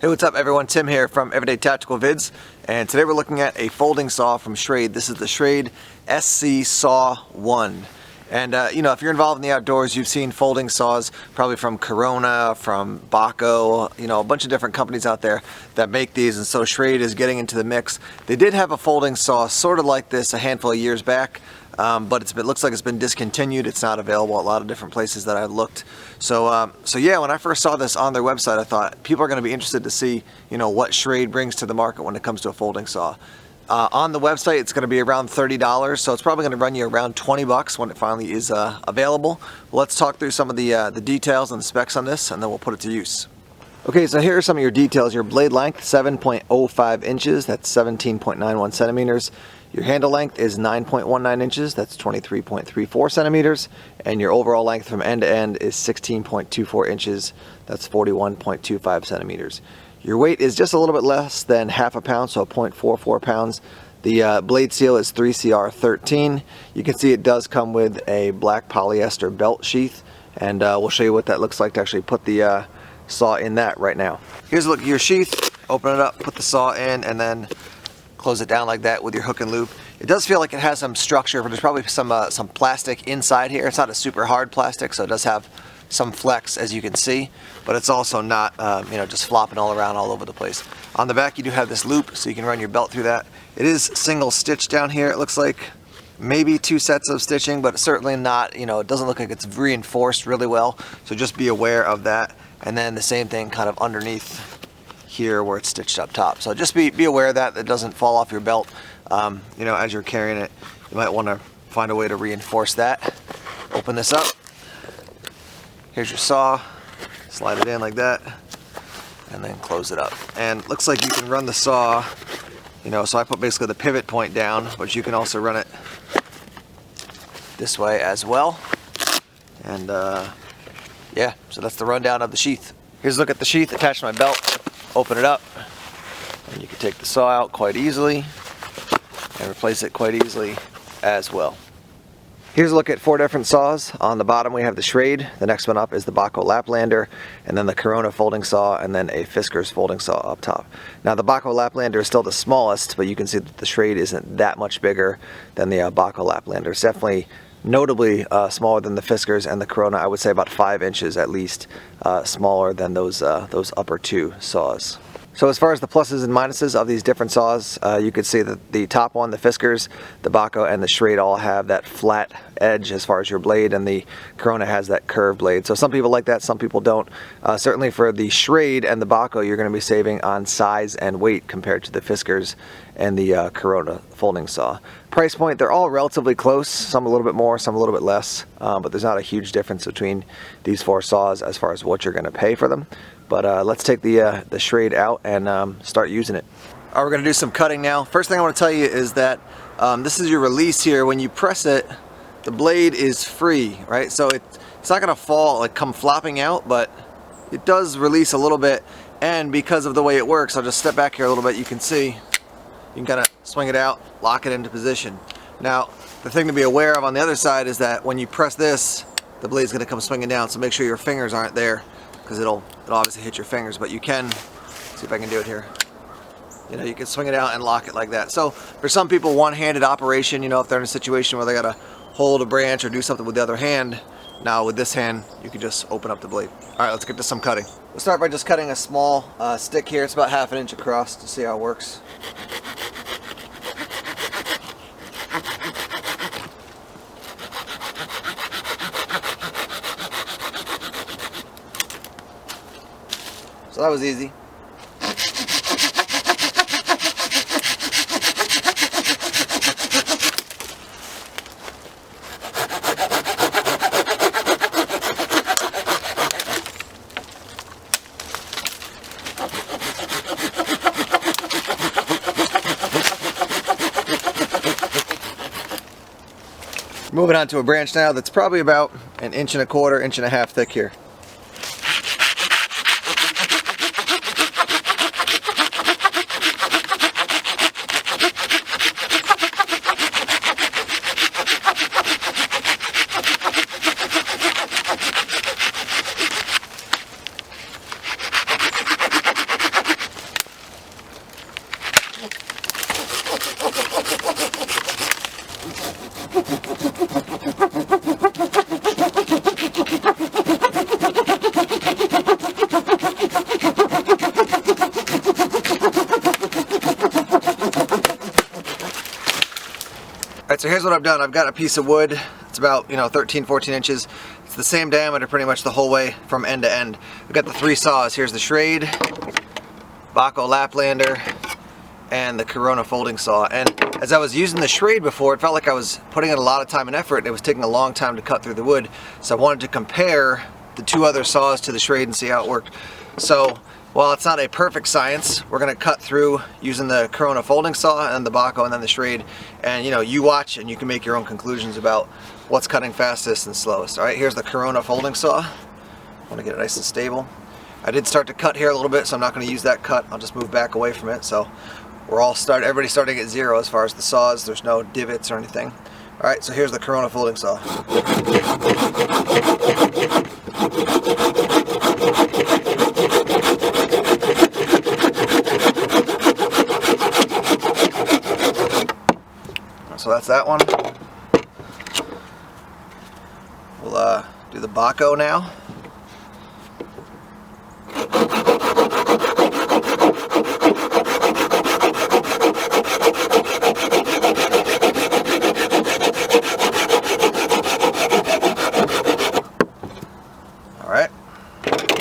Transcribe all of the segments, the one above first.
Hey, what's up everyone? Tim here from Everyday Tactical Vids, and today we're looking at a folding saw from Schrade. This is the Schrade SC Saw 1. And you know, if you're involved in the outdoors, you've seen folding saws probably from Corona, from Bahco, you know, a bunch of different companies out there that make these, and so Schrade is getting into the mix. They did have a folding saw sort of like this a handful of years back, but it looks like it's been discontinued. It's not available at a lot of different places that I looked. So yeah, when I first saw this on their website, I thought people are going to be interested to see, you know, what Schrade brings to the market when it comes to a folding saw. On the website, it's going to be around $30, so it's probably going to run you around 20 bucks when it finally is available. Well, let's talk through some of the details and the specs on this, and then we'll put it to use. Okay, so here are some of your details. Your blade length, 7.05 inches, that's 17.91 centimeters. Your handle length is 9.19 inches, that's 23.34 centimeters. And your overall length from end to end is 16.24 inches, that's 41.25 centimeters. Your weight is just a little bit less than half a pound, so 0.44 pounds. The blade seal is 3CR13. You can see it does come with a black polyester belt sheath, and we'll show you what that looks like to actually put the saw in that right now. Here's a look at your sheath. Open it up, put the saw in, and then close it down like that with your hook and loop. It does feel like it has some structure, but there's probably some plastic inside here. It's not a super hard plastic, so it does have some flex, as you can see, but it's also not you know, just flopping all around all over the place. On the back you do have this loop, so you can run your belt through that. It is single stitch down here. It looks like maybe two sets of stitching, but certainly not, you know, it doesn't look like it's reinforced really well, so just be aware of that. And then the same thing kind of underneath here where it's stitched up top, so just be aware of that it doesn't fall off your belt. You know, as you're carrying it, you might want to find a way to reinforce that. Open this up. Here's your saw, slide it in like that, and then close it up. And looks like you can run the saw, you know, so I put basically the pivot point down, but you can also run it this way as well. And yeah, so that's the rundown of the sheath. Here's a look at the sheath attached to my belt. Open it up, and you can take the saw out quite easily and replace it quite easily as well. Here's a look at 4 different saws. On the bottom we have the Schrade, the next one up is the Bahco Laplander, and then the Corona folding saw, and then a Fiskars folding saw up top. Now the Bahco Laplander is still the smallest, but you can see that the Schrade isn't that much bigger than the Bahco Laplander. It's definitely notably smaller than the Fiskars and the Corona. I would say about 5 inches at least smaller than those upper 2 saws. So as far as the pluses and minuses of these different saws, you could see that the top one, the Fiskars, the Bahco, and the Schrade all have that flat edge as far as your blade, and the Corona has that curved blade. So some people like that, some people don't. Certainly for the Schrade and the Bahco, you're going to be saving on size and weight compared to the Fiskars and the Corona folding saw. Price point, they're all relatively close, some a little bit more, some a little bit less, but there's not a huge difference between these 4 saws as far as what you're going to pay for them. But let's take the Schrade out and start using it. All right, we're going to do some cutting now. First thing I want to tell you is that this is your release here. When you press it, the blade is free, right? So it's not going to fall, like come flopping out, but it does release a little bit. And because of the way it works, I'll just step back here a little bit. You can see, you can kind of swing it out, lock it into position. Now, the thing to be aware of on the other side is that when you press this, the blade's going to come swinging down, so make sure your fingers aren't there, because it'll obviously hit your fingers. But you can, see if I can do it here. You know, you can swing it out and lock it like that. So for some people, one-handed operation, you know, if they're in a situation where they gotta hold a branch or do something with the other hand, now with this hand, you can just open up the blade. All right, let's get to some cutting. We'll start by just cutting a small stick here. It's about 1/2 inch across to see how it works. So that was easy. Moving on to a branch now that's probably about 1.25 inches, 1.5 inches thick here. Alright, so here's what I've done. I've got a piece of wood. It's about 13, 14 inches. It's the same diameter pretty much the whole way from end to end. I've got the 3 saws. Here's the Schrade, Bahco Laplander, and the Corona folding saw. And as I was using the Schrade before, it felt like I was putting in a lot of time and effort, and it was taking a long time to cut through the wood. So I wanted to compare the 2 other saws to the Schrade and see how it worked. So while it's not a perfect science, we're going to cut through using the Corona folding saw and the Bahco and then the Schrade. And you watch and you can make your own conclusions about what's cutting fastest and slowest. Alright, here's the Corona folding saw. I want to get it nice and stable. I did start to cut here a little bit, so I'm not going to use that cut. I'll just move back away from it. So everybody's starting at 0 as far as the saws. There's no divots or anything. Alright, so here's the Corona folding saw. So that's that one. We'll do the Bahco now. Alright,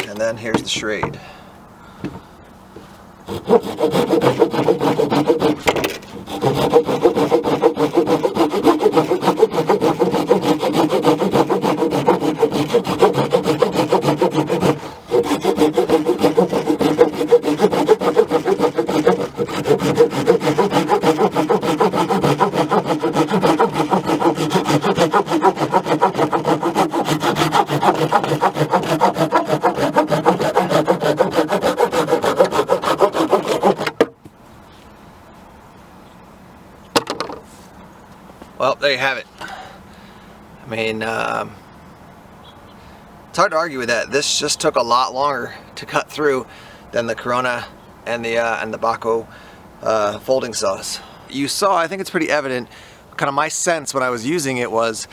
and then here's the Schrade. Well, there you have it. I mean, it's hard to argue with that. This just took a lot longer to cut through than the Corona and the Bahco folding saws. You saw, I think it's pretty evident, kind of my sense when I was using it was,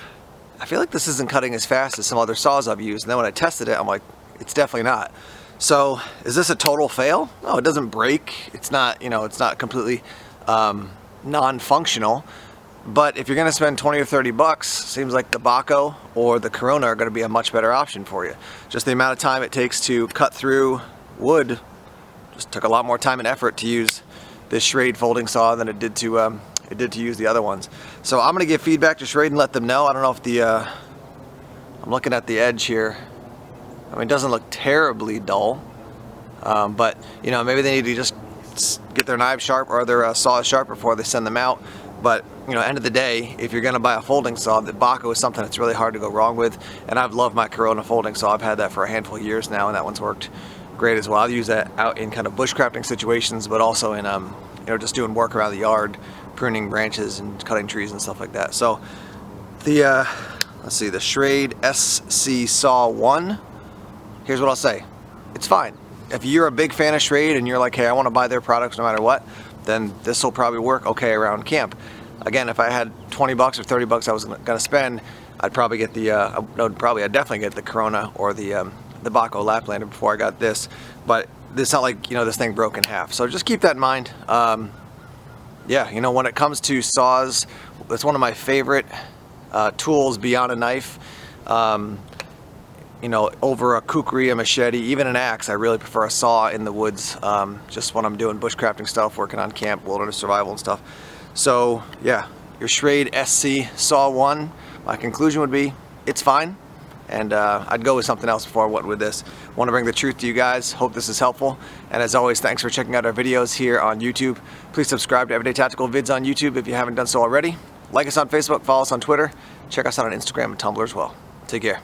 I feel like this isn't cutting as fast as some other saws I've used. And then when I tested it, I'm like, it's definitely not. So, is this a total fail? No, it doesn't break. It's not, it's not completely non-functional. But if you're going to spend 20 or 30 bucks, seems like the Bahco or the Corona are going to be a much better option for you. Just the amount of time it takes to cut through wood just took a lot more time and effort to use this Schrade folding saw than it did to use the other ones. So I'm going to give feedback to Schrade and let them know. I don't know if I'm looking at the edge here. I mean, it doesn't look terribly dull, but maybe they need to just get their knives sharp or their saws sharp before they send them out. But end of the day, if you're going to buy a folding saw, the Bahco is something that's really hard to go wrong with. And I've loved my Corona folding saw. I've had that for a handful of years now, and that one's worked great as well. I'll use that out in kind of bushcrafting situations, but also in just doing work around the yard, pruning branches and cutting trees and stuff like that. So the let's see, the Schrade SC Saw 1. Here's what I'll say: it's fine. If you're a big fan of Schrade and you're like, hey, I want to buy their products no matter what, then this will probably work okay around camp. Again, if I had 20 bucks or 30 bucks I was going to spend, I'd probably get I'd definitely get the Corona or the Bahco Laplander before I got this. But it's not like, this thing broke in half. So just keep that in mind. Yeah, when it comes to saws, it's one of my favorite tools beyond a knife. Over a kukri, a machete, even an axe. I really prefer a saw in the woods, just when I'm doing bushcrafting stuff, working on camp, wilderness survival and stuff. So yeah, your Schrade SC Saw 1, my conclusion would be, it's fine. And I'd go with something else before I went with this. Want to bring the truth to you guys. Hope this is helpful. And as always, thanks for checking out our videos here on YouTube. Please subscribe to Everyday Tactical Vids on YouTube if you haven't done so already. Like us on Facebook, follow us on Twitter. Check us out on Instagram and Tumblr as well. Take care.